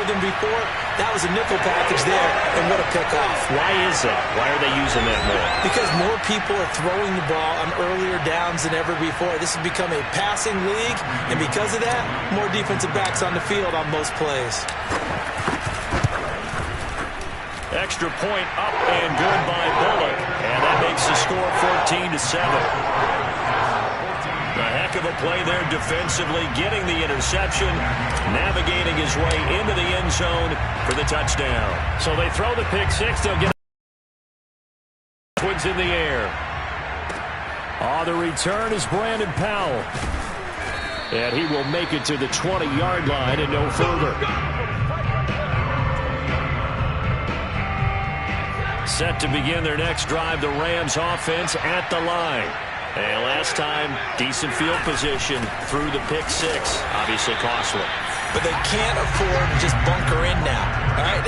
than before. That was a nickel package there, and what a pickoff. Why is that? Why are they using that more? Because more people are throwing the ball on earlier downs than ever before. This has become a passing league, and because of that, more defensive backs on the field on most plays. Extra point up and good by Bullock, and that makes the score 14-7. A heck of a play there defensively, getting the interception, navigating his way into the end zone for the touchdown. So they throw the pick six. They'll get Twins in the air. The return is Brandon Powell. And he will make it to the 20-yard line and no further. Set to begin their next drive, the Rams offense at the line. And last time, decent field position through the pick six. Obviously costly. But they can't afford to just bunker in now. All right,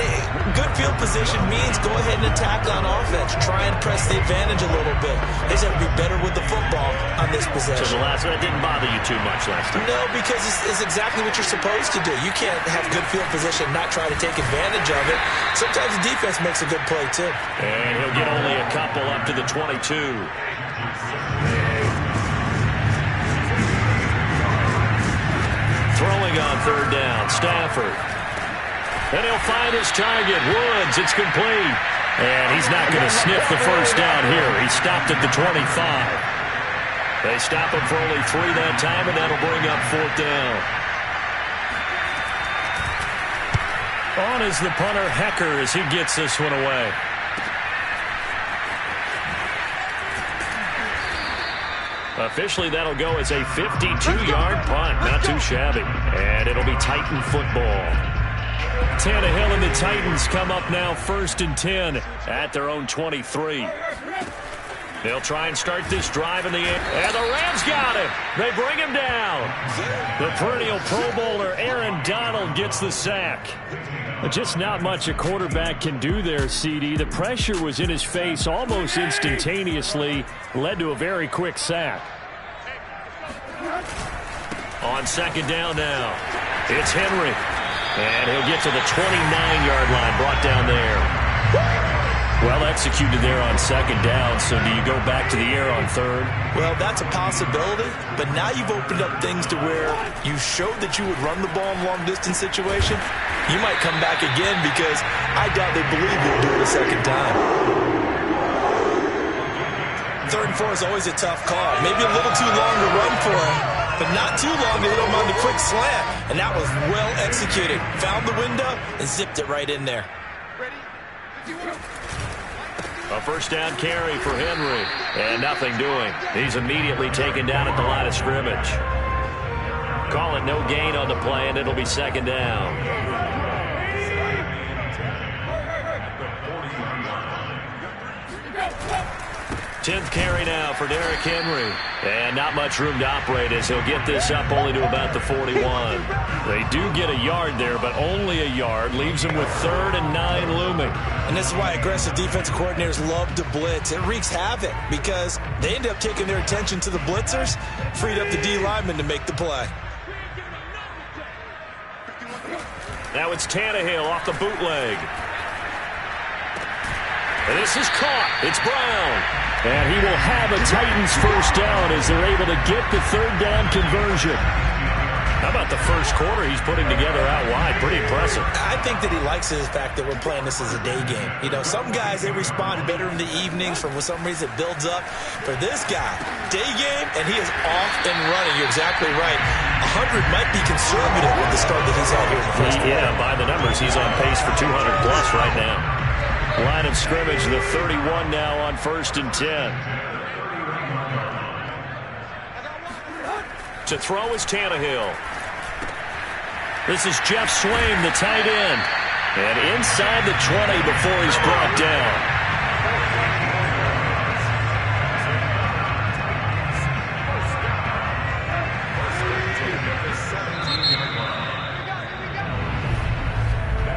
good field position means go ahead and attack on offense. Try and press the advantage a little bit. They just have to be better with the football on this possession. So that didn't bother you too much last time? No, because it's exactly what you're supposed to do. You can't have good field position and not try to take advantage of it. Sometimes the defense makes a good play, too. And he'll get only a couple up to the 22. Throwing on third down, Stafford. And he'll find his target, Woods. It's complete. And he's not going to sniff the first down here. He stopped at the 25. They stop him for only 3 that time, and that'll bring up fourth down. On is the punter, Hecker, as he gets this one away. Officially, that'll go as a 52-yard punt. Not too shabby. And it'll be Titan football. Tannehill and the Titans come up now 1st and 10 at their own 23. They'll try and start this drive in the air. And the Rams got him. They bring him down. The perennial Pro Bowler Aaron Donald gets the sack. Just not much a quarterback can do there, CD. The pressure was in his face almost instantaneously. Led to a very quick sack. On second down now, it's Henry. And he'll get to the 29-yard line, brought down there. Well executed there on second down, so do you go back to the air on third? Well, that's a possibility, but now you've opened up things to where you showed that you would run the ball in long-distance situation. You might come back again because I doubt they believe you'll do it a second time. 3rd and 4 is always a tough call. Maybe a little too long to run for him, but not too long to hit him on the quick slant. And that was well executed. Found the window and zipped it right in there. A first down carry for Henry. And nothing doing. He's immediately taken down at the line of scrimmage. Call it no gain on the play, and it'll be second down. 10th carry now for Derrick Henry. And not much room to operate as he'll get this up only to about the 41. They do get a yard there, but only a yard. Leaves them with 3rd and 9 looming. And this is why aggressive defensive coordinators love to blitz. It wreaks havoc because they end up taking their attention to the blitzers, freed up the D lineman to make the play. Now it's Tannehill off the bootleg. And this is caught. It's Brown. And he will have a Titans first down as they're able to get the 3rd down conversion. How about the first quarter he's putting together out wide? Pretty impressive. I think that he likes the fact that we're playing this as a day game. You know, some guys, they respond better in the evenings for some reason it builds up. For this guy, day game, and he is off and running. You're exactly right. 100 might be conservative with the start that he's had here in the first quarter. Yeah, by the numbers, he's on pace for 200 plus right now. Line of scrimmage, the 31 now on 1st and 10. To throw is Tannehill. This is Jeff Swaim, the tight end. And inside the 20 before he's brought down.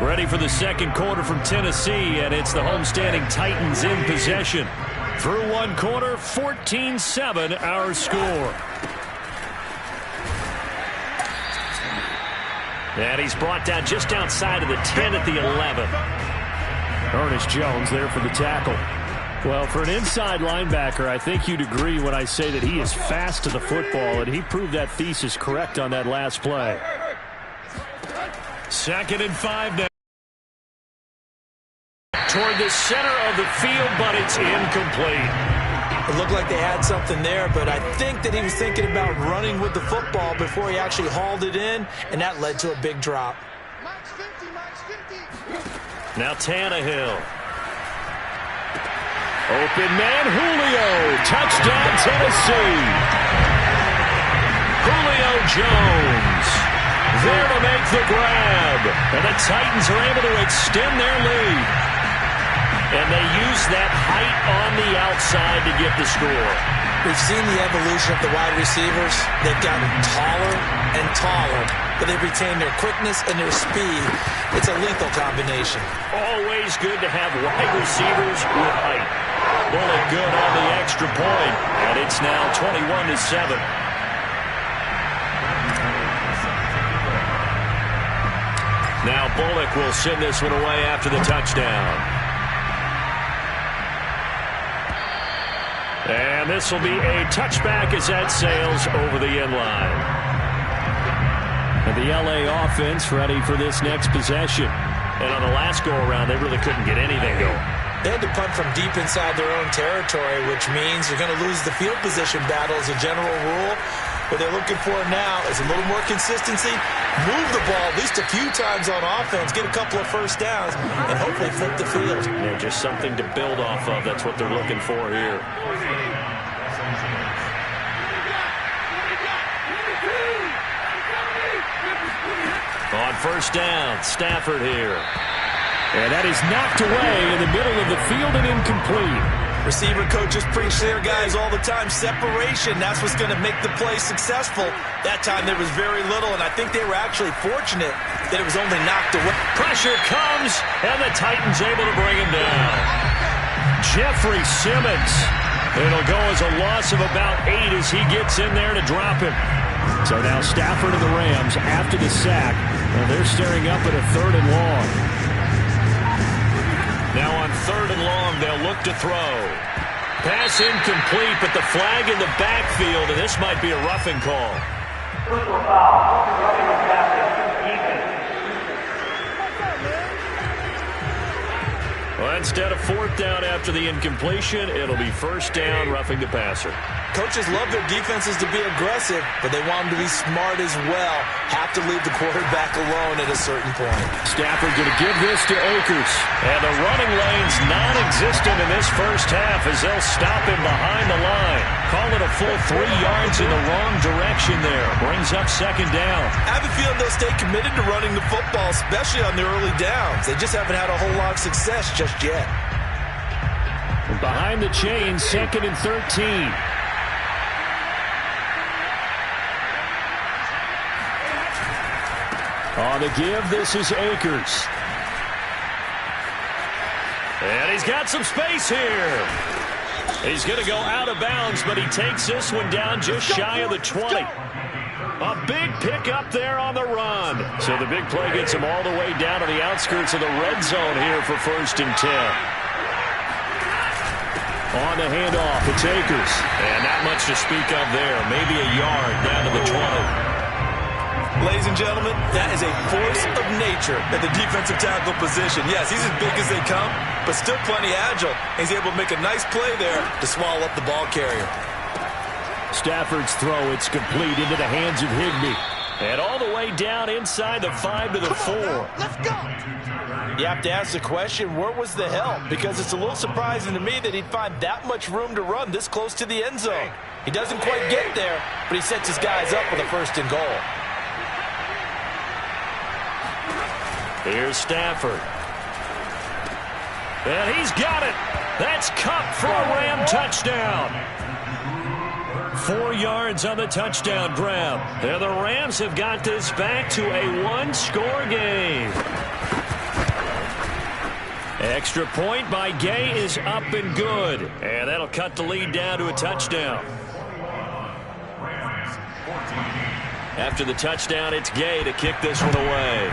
Ready for the second quarter from Tennessee, and it's the homestanding Titans in possession. Through one quarter, 14-7 our score. And he's brought down just outside of the 10 at the 11. Ernest Jones there for the tackle. Well, for an inside linebacker, I think you'd agree when I say that he is fast to the football, and he proved that thesis correct on that last play. 2nd and 5 now. Toward the center of the field, but it's incomplete. It looked like they had something there, but I think that he was thinking about running with the football before he actually hauled it in, and that led to a big drop. Now Tannehill. Open man, Julio. Touchdown, Tennessee. Julio Jones there to make the grab. And the Titans are able to extend their lead. And they use that height on the outside to get the score. We've seen the evolution of the wide receivers. They've gotten taller and taller, but they've retained their quickness and their speed. It's a lethal combination. Always good to have wide receivers with height. Bullock good on the extra point, and it's now 21-7. Now Bullock will send this one away after the touchdown. And this will be a touchback as that sails over the end line. And the LA offense ready for this next possession. And on the last go-around, they really couldn't get anything going. They had to punt from deep inside their own territory, which means you're going to lose the field position battle as a general rule. What they're looking for now is a little more consistency, move the ball at least a few times on offense, get a couple of first downs, and hopefully flip the field. Yeah, just something to build off of. That's what they're looking for here. On first down, Stafford here. And that is knocked away in the middle of the field and incomplete. Receiver coaches preach to their guys all the time. Separation, that's what's going to make the play successful. That time there was very little, and I think they were actually fortunate that it was only knocked away. Pressure comes, and the Titans able to bring him down. Jeffrey Simmons. It'll go as a loss of about 8 as he gets in there to drop him. So now Stafford and the Rams after the sack, and they're staring up at a 3rd and long. Now on 3rd and long, they'll look to throw. Pass incomplete, but the flag in the backfield, and this might be a roughing call. Well, instead of 4th down after the incompletion, it'll be 1st down, roughing the passer. Coaches love their defenses to be aggressive, but they want them to be smart as well. Have to leave the quarterback alone at a certain point. Stafford going to give this to Akers. And the running lane's non-existent in this first half as they'll stop him behind the line. Call it a full 3 yards in the wrong direction there. Brings up 2nd down. I have a feeling they'll stay committed to running the football, especially on their early downs. They just haven't had a whole lot of success just yet. Behind the chains, 2nd and 13. On the give, this is Akers. And he's got some space here. He's going to go out of bounds, but he takes this one down just shy of the 20. A big pick up there on the run. So the big play gets him all the way down to the outskirts of the red zone here for 1st and 10. On the handoff, it's Akers. And not much to speak of there. Maybe a yard down to the 20. Ladies and gentlemen, that is a force of nature at the defensive tackle position. Yes, he's as big as they come, but still plenty agile. He's able to make a nice play there to swallow up the ball carrier. Stafford's throw, it's complete into the hands of Higbee. And all the way down inside the 5 to the 4. Let's go. You have to ask the question, where was the help? Because it's a little surprising to me that he'd find that much room to run this close to the end zone. He doesn't quite get there, but he sets his guys up with a 1st and goal. Here's Stafford. And he's got it. That's Kupp for a Ram touchdown. 4 yards on the touchdown grab. And the Rams have got this back to a 1-score game. Extra point by Gay is up and good. And that'll cut the lead down to a touchdown. After the touchdown, it's Gay to kick this one away.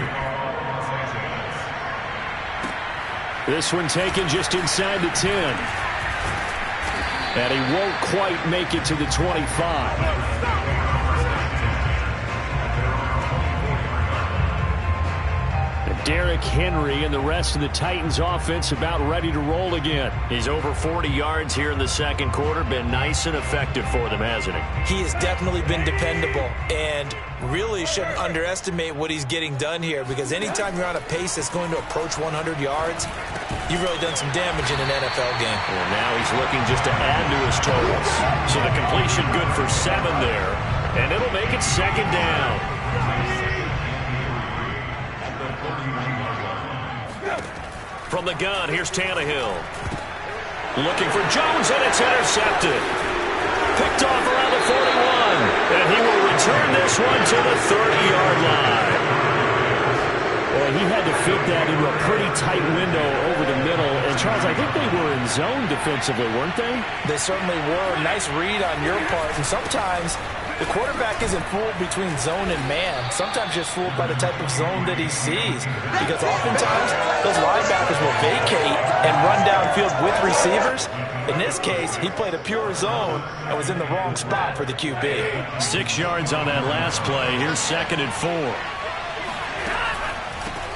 This one taken just inside the 10. And he won't quite make it to the 25. Derrick Henry and the rest of the Titans offense about ready to roll again. He's over 40 yards here in the second quarter. Been nice and effective for them, hasn't he? He has definitely been dependable, and really shouldn't underestimate what he's getting done here, because anytime you're on a pace that's going to approach 100 yards, you've really done some damage in an NFL game. Well, now he's looking just to add to his totals. So the completion good for 7 there, and it'll make it second down. From the gun, here's Tannehill. Looking for Jones, and it's intercepted. Picked off around the 41. And he will return this one to the 30-yard line. Well, he had to fit that into a pretty tight window over the middle. And, Charles, I think they were in zone defensively, weren't they? They certainly were. Nice read on your part. And sometimes the quarterback isn't fooled between zone and man. Sometimes you're fooled by the type of zone that he sees, because oftentimes those linebackers will vacate and run downfield with receivers. In this case, he played a pure zone and was in the wrong spot for the QB. 6 yards on that last play. Here's 2nd and 4.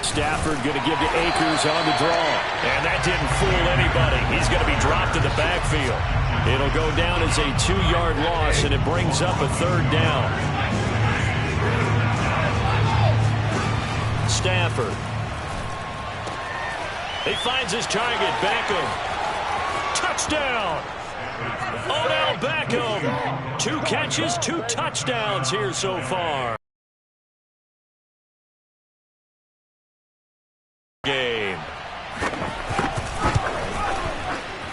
Stafford going to give to Akers on the draw. And that didn't fool anybody. He's going to be dropped in the backfield. It'll go down as a 2-yard loss, and it brings up a 3rd down. Stafford. He finds his target, Beckham. Touchdown! Odell Beckham. 2 catches, 2 touchdowns here so far. Game.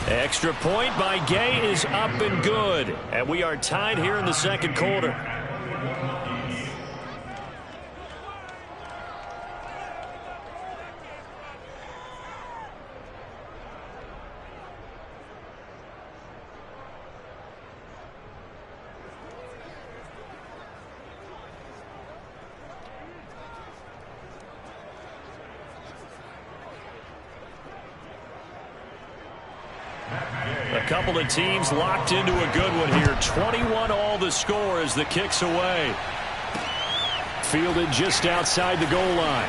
Extra point by Gay is up and good. And we are tied here in the second quarter. A couple of teams locked into a good one here. 21 all the score as the kick's away. Fielded just outside the goal line.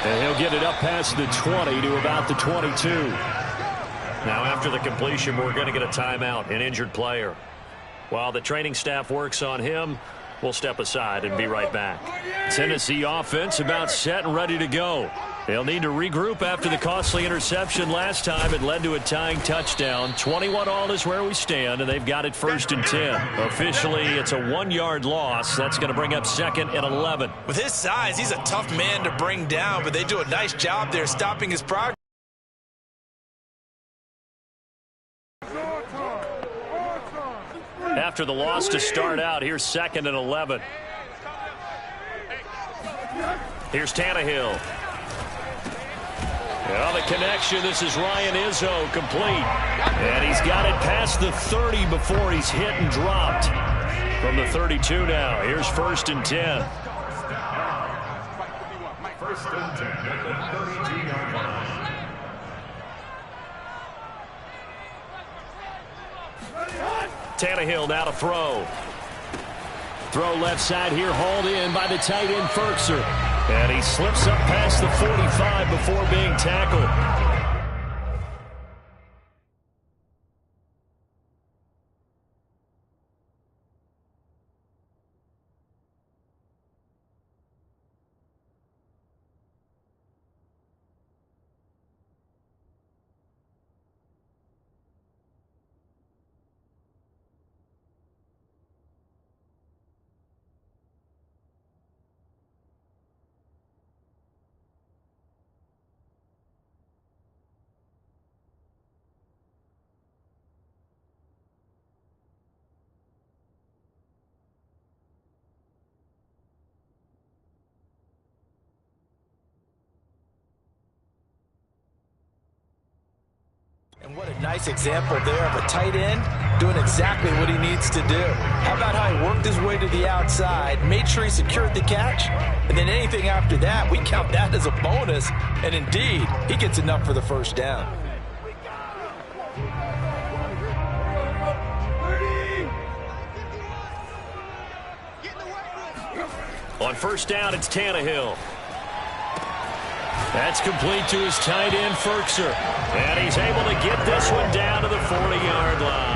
And he'll get it up past the 20 to about the 22. Now after the completion, we're going to get a timeout, an injured player. While the training staff works on him, we'll step aside and be right back. Tennessee offense about set and ready to go. They'll need to regroup after the costly interception last time. It led to a tying touchdown. 21 all is where we stand, and they've got it 1st and 10. Officially, it's a 1-yard loss. That's going to bring up 2nd and 11. With his size, he's a tough man to bring down, but they do a nice job there stopping his progress. After the loss to start out, here's 2nd and 11. Here's Tannehill. Well, the connection, this is Ryan Izzo, complete. And he's got it past the 30 before he's hit and dropped. From the 32 now, here's 1st and 10. 1st and 10 at the 32-yard line. Tannehill now to throw. Throw left side here, hauled in by the tight end, Ferkser. And he slips up past the 45 before being tackled. And what a nice example there of a tight end doing exactly what he needs to do. How about how he worked his way to the outside, made sure he secured the catch, and then anything after that, we count that as a bonus. And indeed, he gets enough for the first down. On first down, it's Tannehill. That's complete to his tight end, Ferkser. And he's able to get this one down to the 40-yard line.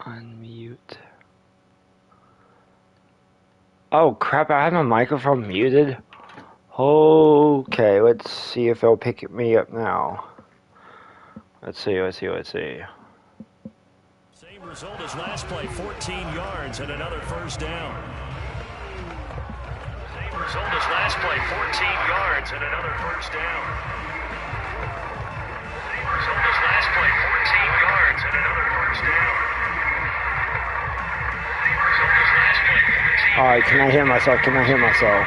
Unmute. Oh crap, I have my microphone muted. Okay, let's see if they'll pick me up now. Let's see. Same result as last play, 14 yards and another first down. Same result as last play, 14 yards and another first down. Same result as last play, 14 yards and another first down. Alright, can I hear myself? Alright, can I hear myself?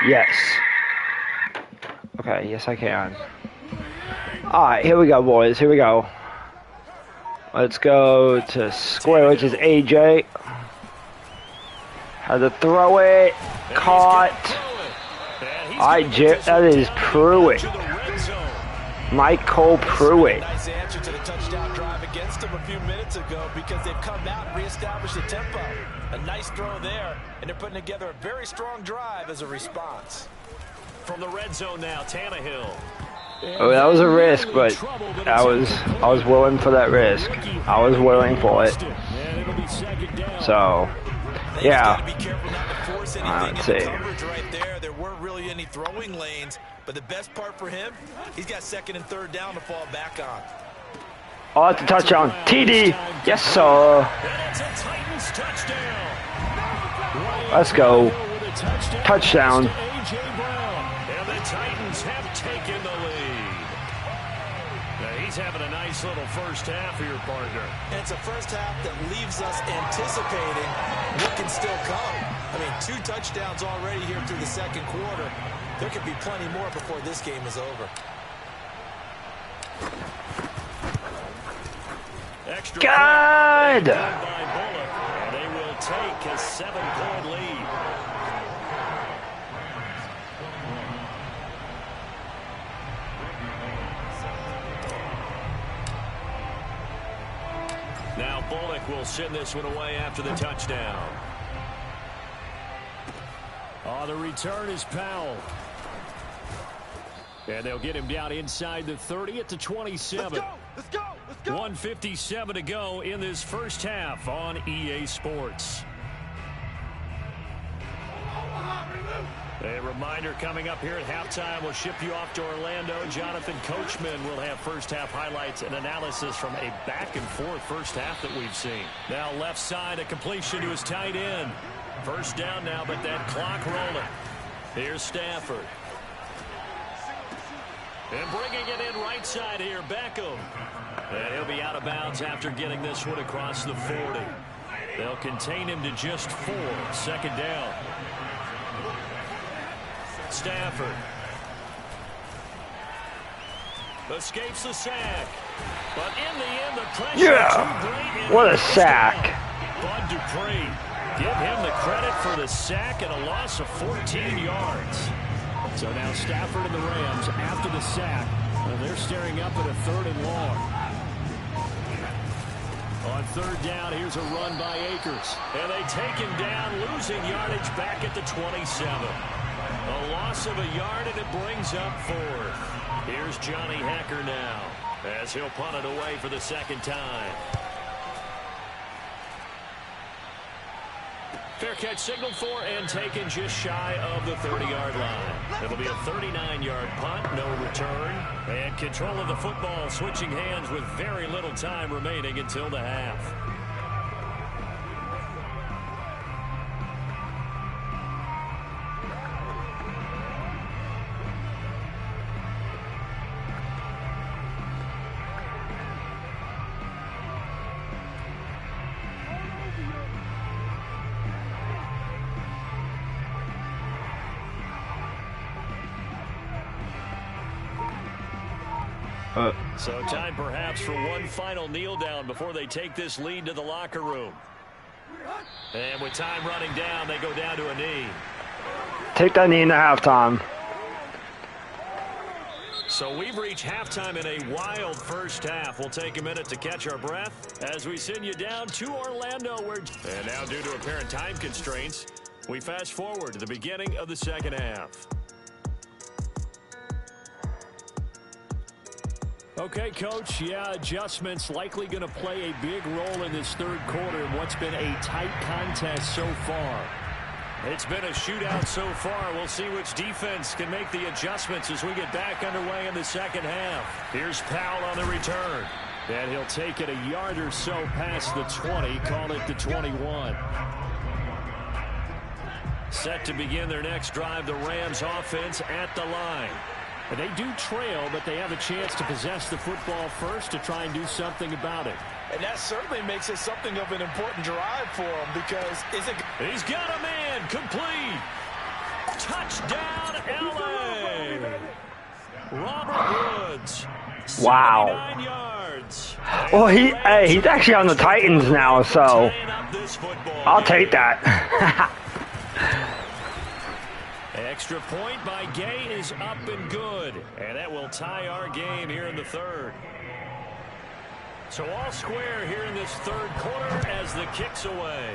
Yes. Okay, yes I can. Alright, here we go, boys. Here we go. Let's go to square, which is AJ. Had to throw it. Caught. Alright, that is Pruitt. Michael Pruitt. Nice answer to the touchdown drive against them a few minutes ago because they've come out and reestablished the tempo. A nice throw there, and they're putting together a very strong drive as a response. From the red zone now, Tannehill. Oh, that was a risk, but I was willing for that risk. I was willing for it. So, yeah. Let's see. There weren't really any throwing lanes, but the best part for him, he's got second and third down to fall back on. Oh, it's a touchdown. TD. Yes, sir. Let's go. Touchdown. And the Titans have taken the lead. Now he's having a nice little first half for your partner. And it's a first half that leaves us anticipating what can still come. I mean, 2 touchdowns already here through the second quarter. There could be plenty more before this game is over. Extra good. And they will take a 7-point lead. Now Bullock will send this one away after the touchdown. Oh, the return is Powell. And they'll get him down inside the 30 at the 27. Let's go. 1:57 to go in this first half on EA Sports. A reminder coming up here at halftime. We'll ship you off to Orlando. Jonathan Coachman will have first half highlights and analysis from a back-and-forth first half that we've seen. Now left side, a completion to his tight end. First down now, but that clock rolling. Here's Stafford. And bringing it in right side here, Beckham. And he'll be out of bounds after getting this one across the 40. They'll contain him to just 4. Second down. Stafford. Escapes the sack. But in the end, the pressure too great. What a sack. Bud Dupree. Give him the credit for the sack and a loss of 14 yards. So now Stafford and the Rams, after the sack, they're staring up at a 3rd and long. On third down, here's a run by Akers. And they take him down, losing yardage back at the 27. A loss of a yard, and it brings up fourth. Here's Johnny Hacker now, as he'll punt it away for the second time. Fair catch signaled for and taken just shy of the 30-yard line. It'll be a 39-yard punt, no return. And control of the football switching hands with very little time remaining until the half. So time perhaps for one final kneel down before they take this lead to the locker room. And with time running down, they go down to a knee. Take that knee in the halftime. So we've reached halftime in a wild first half. We'll take a minute to catch our breath as we send you down to Orlando. And now, due to apparent time constraints, we fast forward to the beginning of the second half. Okay, Coach, yeah, adjustments likely going to play a big role in this third quarter in what's been a tight contest so far. It's been a shootout so far. We'll see which defense can make the adjustments as we get back underway in the second half. Here's Powell on the return. And he'll take it a yard or so past the 20, call it the 21. Set to begin their next drive, the Rams offense at the line. They do trail, but they have a chance to possess the football first to try and do something about it. And that certainly makes it something of an important drive for him because he's got a man complete. Touchdown, L.A. Robert Woods. Wow. 79 yards. Well, he's actually on the Titans now, so I'll take that. Extra point by Gay is up and good. And that will tie our game here in the third. So all square here in this third quarter as the kick's away.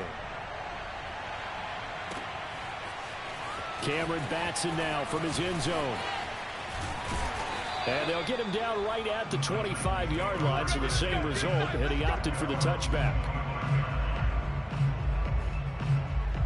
Cameron Batson now from his end zone. And they'll get him down right at the 25-yard line, so the same result, and he opted for the touchback.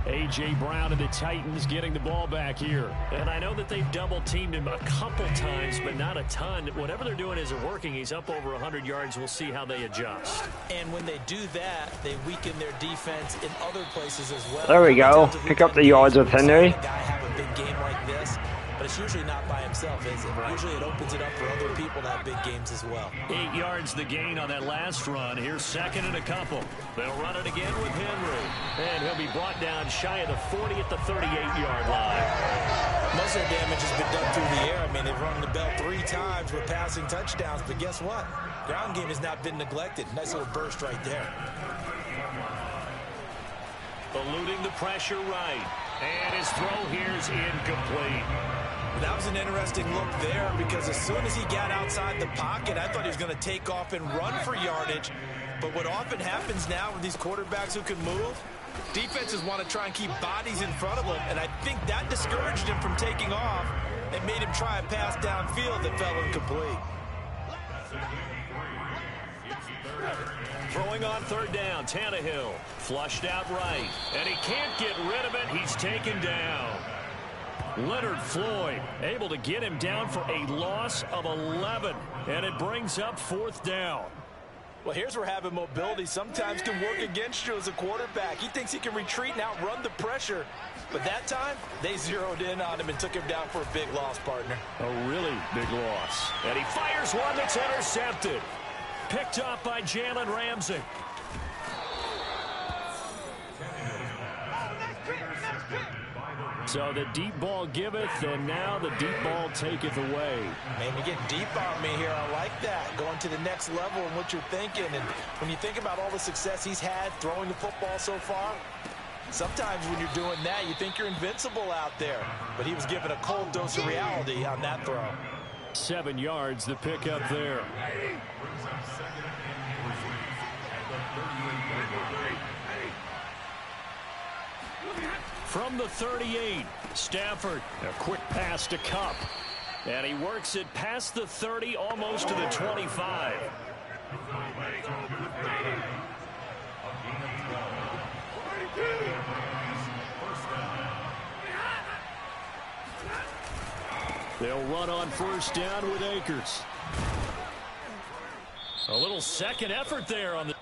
A.J. Brown and the Titans getting the ball back here. And I know that they've double-teamed him a couple times, but not a ton. Whatever they're doing isn't working. He's up over 100 yards. We'll see how they adjust. And when they do that, they weaken their defense in other places as well. There we go. Pick up the yards with Henry. Guy have a big game like this, but it's usually not by himself, is it? Usually it opens it up for other people to have big games as well. 8 yards the gain on that last run. Here's second and a couple. They'll run it again with Henry. And he'll be brought down shy of the 40 at the 38-yard line. Most of the damage has been done through the air. I mean, they've rung the bell 3 times with passing touchdowns, but guess what? Ground game has not been neglected. Nice little burst right there. Eluding the pressure right. And his throw here's incomplete. That was an interesting look there because as soon as he got outside the pocket, I thought he was going to take off and run for yardage. But what often happens now with these quarterbacks who can move, defenses want to try and keep bodies in front of them, and I think that discouraged him from taking off and made him try a pass downfield that fell incomplete. Throwing on third down, Tannehill flushed out right, and he can't get rid of it. He's taken down. Leonard Floyd able to get him down for a loss of 11, and it brings up fourth down. Well, here's where having mobility sometimes can work against you as a quarterback. He thinks he can retreat and outrun the pressure. But that time, they zeroed in on him and took him down for a big loss, partner. A really big loss. And he fires one that's intercepted. Picked up by Jalen Ramsey. So the deep ball giveth, and now the deep ball taketh away. Man, you're getting deep on me here. I like that. Going to the next level in what you're thinking. And when you think about all the success he's had throwing the football so far, sometimes when you're doing that, you think you're invincible out there. But he was given a cold dose of reality on that throw. 7 yards, the pickup there. From the 38, Stafford, a quick pass to Kupp. And he works it past the 30, almost to the 25. They'll run on first down with Akers. A little second effort there on the